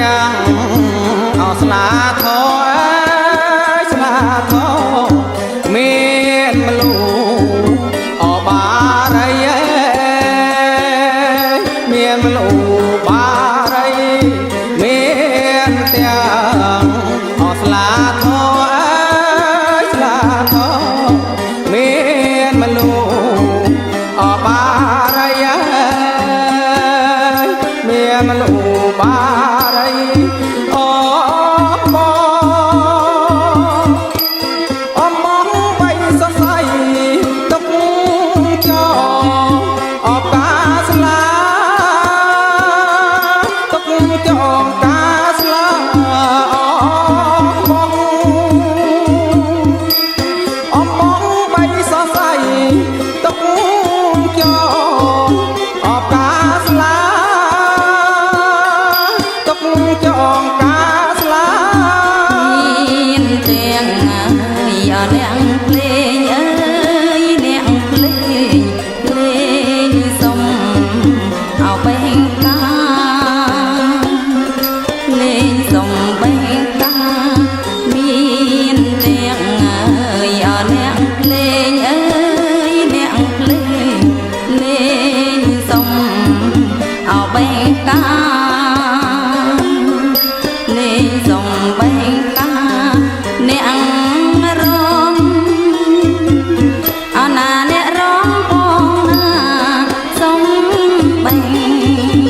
ទាំងអស្លាធោស្លាធោមានមលូអបារីមានមលូបារីមានទាំងអស្លាធោស្លាធោមានមលូអបារីមានមលូបារីអូបងបីសរសៃទុកចោអបកាស្លាទុកចោកាស្លាបងបីសរសៃទុកចោអបកាស្លាទុកចោកាស្លាមានទាំងយកអ្នកភ្លេងអើយអ្នកភ្លេងភ្លេងសុំអោបេងកាភ្លេងសុំបេងកាមានទាំងយកអ្នកភ្លេងអើយអ្នកភ្លេងភ្លេងសុំអោបេងកាលេងសុំបេងកាអ្នករងអណាអ្នករងបងណាសុំបេង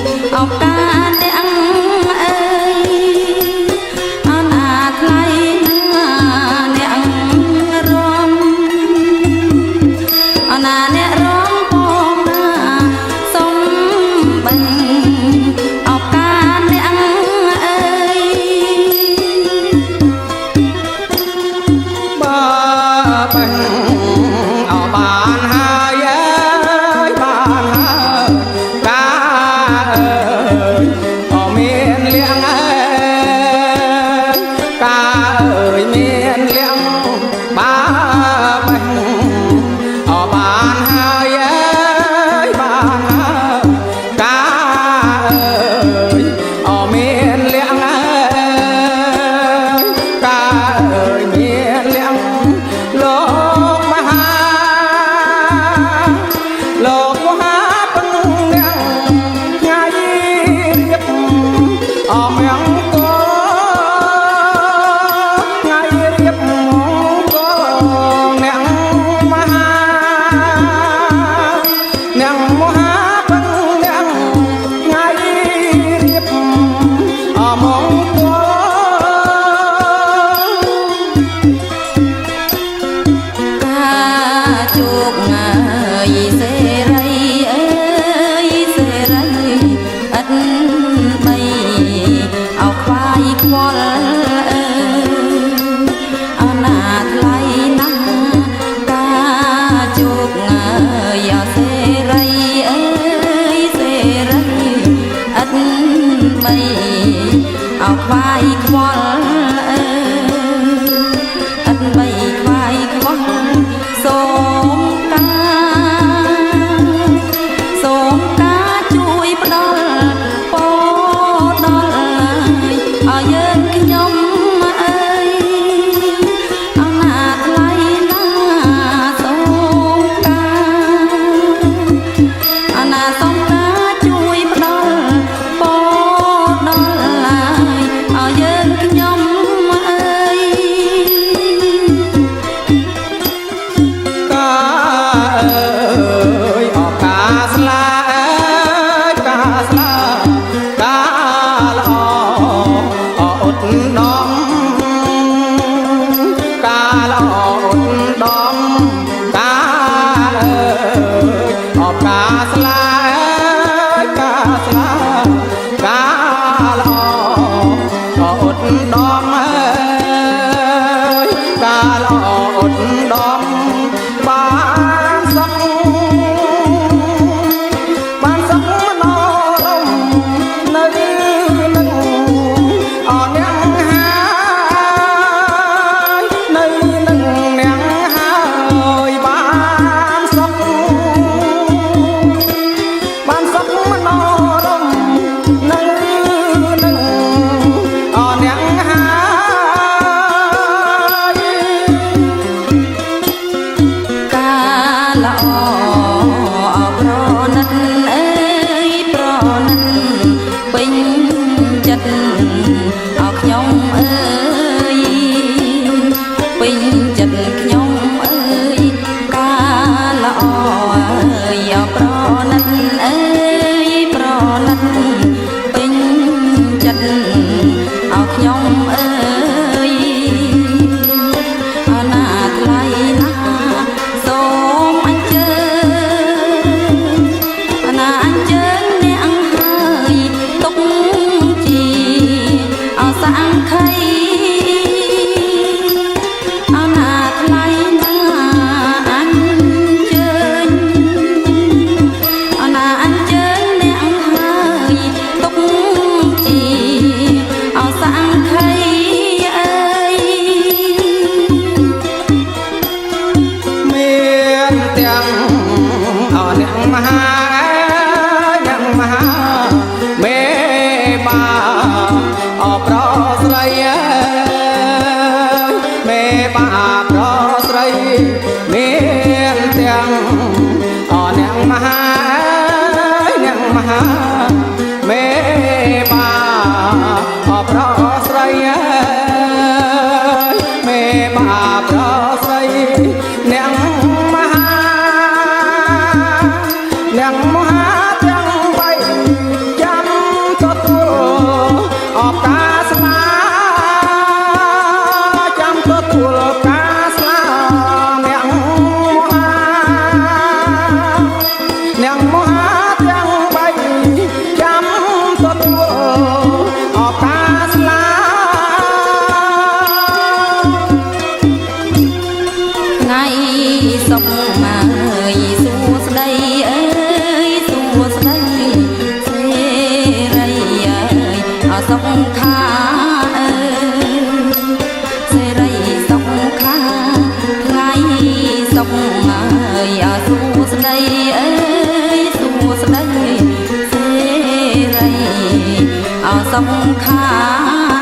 សុខា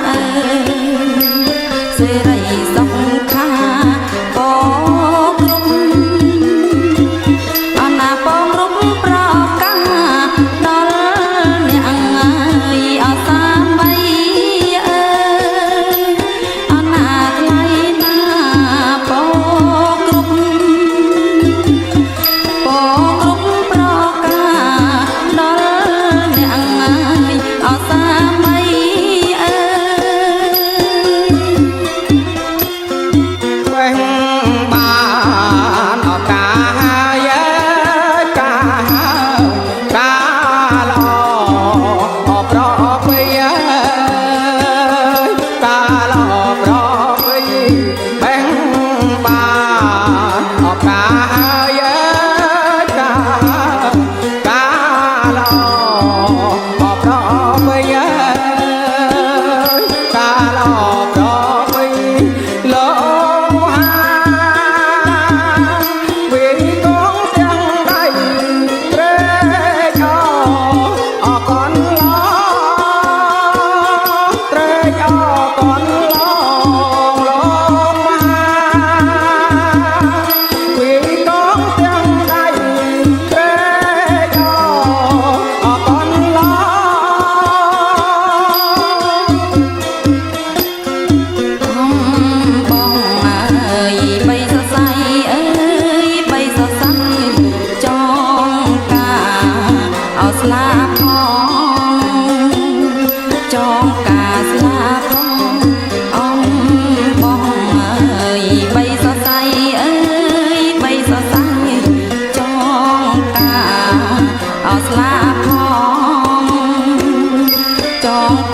អើយសេរីសុខាក៏គ្រប់អណាបងរុំប្រកាដល់អ្នកអើយអសាមីអើយអណាថ្លៃណាបងគ្រប់ប្រកាដល់អ្នកអើយអសាមីអើយ វែងបានឱកាសកាល្អប្រពៃកាល្អប្រពៃវែងបានឱកាសកាល្អប្រពៃកាល្អប្រពៃលោ vì con chẳng đầy rê cho con lo rê cho con lo vì con chẳng đầy rê cho con lo បងអើយបីសរសៃអើយបីសរសៃចងការអោស្លាផងចងការស្លាផងបងអើយបីសរសៃអើយបីសរសៃចងការអោស្លាផងចង